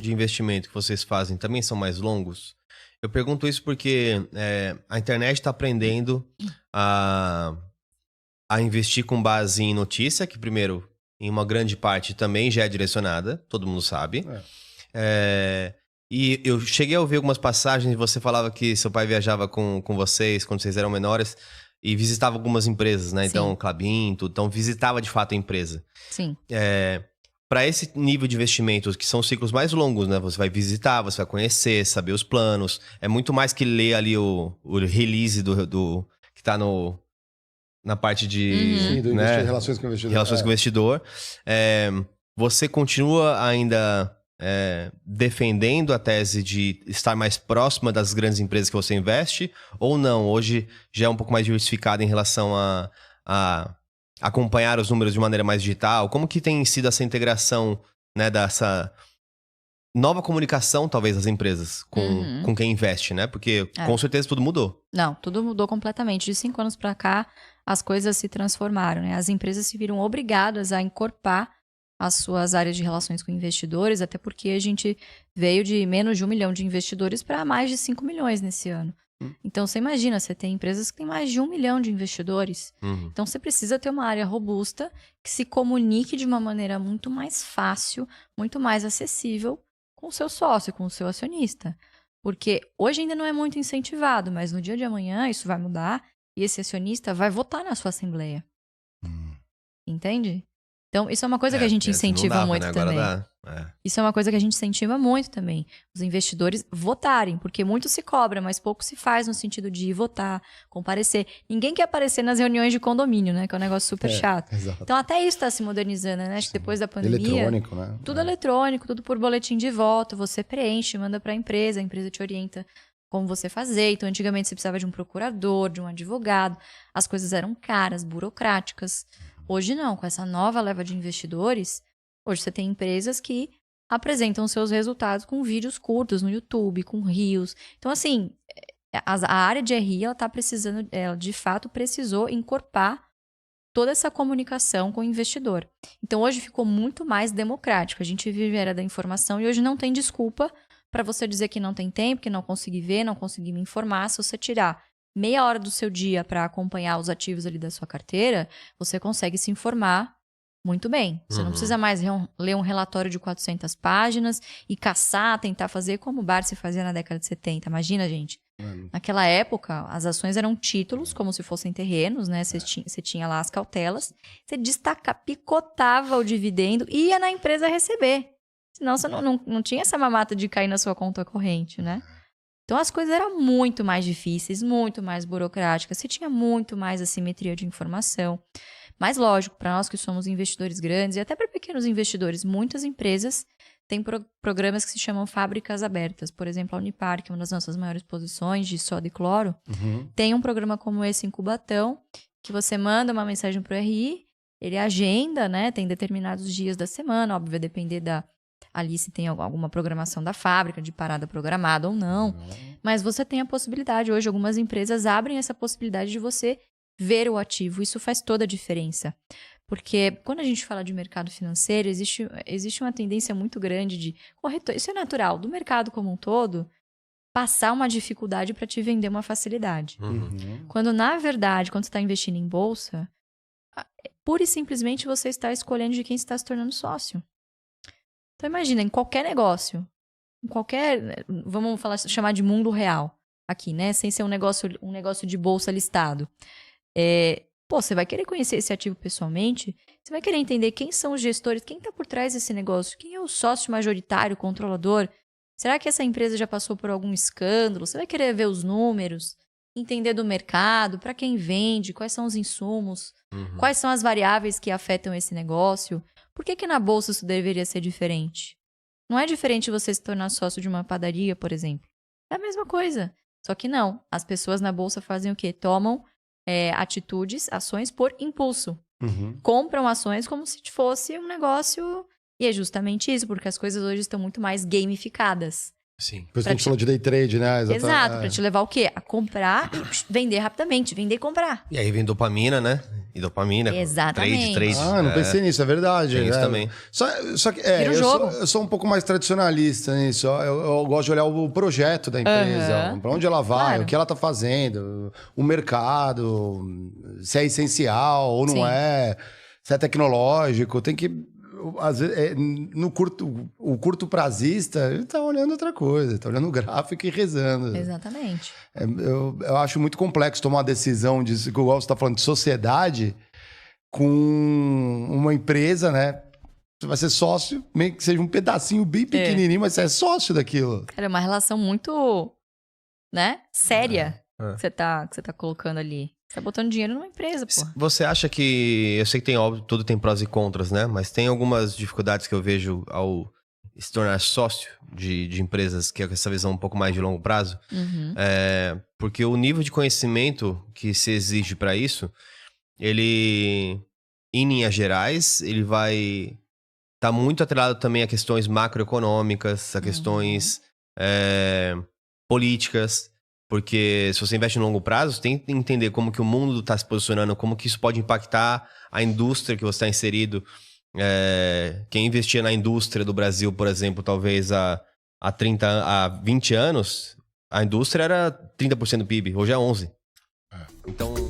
de investimento que vocês fazem também são mais longos? Eu pergunto isso porque a internet está aprendendo a investir com base em notícia, que primeiro, em uma grande parte também já é direcionada, todo mundo sabe. E eu cheguei a ouvir algumas passagens, você falava que seu pai viajava com vocês quando vocês eram menores e visitava algumas empresas, né? Sim. Então, Klabin, tudo. Então, visitava de fato a empresa. Sim. Para esse nível de investimentos, que são ciclos mais longos, né? Você vai visitar, você vai conhecer, saber os planos. É muito mais que ler ali o release do que tá na parte de... Sim, do né? relações com o investidor. Relações com o investidor. Você continua ainda defendendo a tese de estar mais próxima das grandes empresas que você investe? Ou não? Hoje já é um pouco mais diversificado em relação a acompanhar os números de maneira mais digital? Como que tem sido essa integração, né, dessa nova comunicação, talvez, das empresas com quem investe, né? Porque com certeza tudo mudou. Não, tudo mudou completamente. De 5 anos para cá, as coisas se transformaram, né? As empresas se viram obrigadas a incorporar as suas áreas de relações com investidores, até porque a gente veio de menos de 1 milhão de investidores para mais de 5 milhões nesse ano. Então, você imagina, você tem empresas que têm mais de 1 milhão de investidores. Então, você precisa ter uma área robusta que se comunique de uma maneira muito mais fácil, muito mais acessível com o seu sócio, com o seu acionista. Porque hoje ainda não é muito incentivado, mas no dia de amanhã isso vai mudar e esse acionista vai votar na sua assembleia. Entende? Então, isso é uma coisa que a gente incentiva muito, né? Também. Isso é uma coisa que a gente incentiva muito também. Os investidores votarem, porque muito se cobra, mas pouco se faz no sentido de ir votar, comparecer. Ninguém quer aparecer nas reuniões de condomínio, né? Que é um negócio super chato. Exato. Então, até isso está se modernizando, né? Acho que depois da pandemia... Eletrônico, né? Tudo eletrônico, tudo por boletim de voto. Você preenche, manda para a empresa te orienta como você fazer. Então, antigamente você precisava de um procurador, de um advogado. As coisas eram caras, burocráticas. Hoje não, com essa nova leva de investidores, hoje você tem empresas que apresentam seus resultados com vídeos curtos no YouTube, com reels. Então, assim, a área de RI, ela tá precisando, ela de fato precisou incorporar toda essa comunicação com o investidor. Então, hoje ficou muito mais democrático. A gente vive a era da informação e hoje não tem desculpa para você dizer que não tem tempo, que não consegui ver, não consegui me informar. Se você tirar meia hora do seu dia para acompanhar os ativos ali da sua carteira, você consegue se informar muito bem. Você não precisa mais ler um relatório de 400 páginas e caçar, tentar fazer como o bar se fazia na década de 70. Imagina, gente. Naquela época, as ações eram títulos, como se fossem terrenos, né? Você tinha lá as cautelas, você picotava o dividendo e ia na empresa receber. Senão você não tinha essa mamata de cair na sua conta corrente, né? Então, as coisas eram muito mais difíceis, muito mais burocráticas. Você tinha muito mais assimetria de informação. Mas, lógico, para nós que somos investidores grandes e até para pequenos investidores, muitas empresas têm programas que se chamam fábricas abertas. Por exemplo, a Unipar, que é uma das nossas maiores posições de soda e cloro, tem um programa como esse em Cubatão, que você manda uma mensagem para o RI, ele agenda, né? Tem determinados dias da semana, óbvio, vai depender ali se tem alguma programação da fábrica, de parada programada ou não. Mas você tem a possibilidade. Hoje, algumas empresas abrem essa possibilidade de você ver o ativo. Isso faz toda a diferença. Porque quando a gente fala de mercado financeiro, existe uma tendência muito grande de corretor. Isso é natural. Do mercado como um todo, passar uma dificuldade para te vender uma facilidade. Quando, na verdade, quando você está investindo em bolsa, pura e simplesmente você está escolhendo de quem está se tornando sócio. Então, imagina, em qualquer negócio, vamos chamar de mundo real aqui, né? Sem ser um negócio de bolsa listado. Você vai querer conhecer esse ativo pessoalmente, você vai querer entender quem são os gestores, quem está por trás desse negócio, quem é o sócio majoritário, controlador. Será que essa empresa já passou por algum escândalo? Você vai querer ver os números, entender do mercado, para quem vende, quais são os insumos, quais são as variáveis que afetam esse negócio. Por que na bolsa isso deveria ser diferente? Não é diferente você se tornar sócio de uma padaria, por exemplo. É a mesma coisa. Só que não. As pessoas na bolsa fazem o quê? Tomam atitudes, ações por impulso. Compram ações como se fosse um negócio. E é justamente isso, porque as coisas hoje estão muito mais gamificadas. Sim. Depois a gente falou de day trade, né? Exato, para te levar o quê? A comprar e vender rapidamente, vender e comprar. E aí vem dopamina, né? e dopamina. Exatamente. Trade. Não pensei nisso, é verdade. Tem isso também. Só que Vira um jogo. eu sou um pouco mais tradicionalista nisso. Eu gosto de olhar o projeto da empresa, para onde ela vai, Claro. o que ela tá fazendo, o mercado, se é essencial ou não Sim. é, se é tecnológico. Tem que... Às vezes, o curto prazista, ele tá olhando outra coisa, tá olhando o gráfico e rezando. Exatamente. Eu acho muito complexo tomar uma decisão disso, que igual você tá falando de sociedade, com uma empresa, né? Você vai ser sócio, meio que seja um pedacinho bem pequenininho, mas você é sócio daquilo. Cara, é uma relação muito, né, séria É. que você tá colocando ali. Você tá botando dinheiro numa empresa, pô. Você acha que... Eu sei que tem, óbvio, tudo tem prós e contras, né? Mas tem algumas dificuldades que eu vejo ao se tornar sócio de empresas que é essa visão um pouco mais de longo prazo. Uhum. Porque o nível de conhecimento que se exige para isso, ele, em linhas gerais, ele vai estar muito atrelado também a questões macroeconômicas, a questões políticas. Porque se você investe no longo prazo, você tem que entender como que o mundo está se posicionando, como que isso pode impactar a indústria que você está inserido. Quem investia na indústria do Brasil, por exemplo, talvez há 20 anos, a indústria era 30% do PIB, hoje é 11%. Então...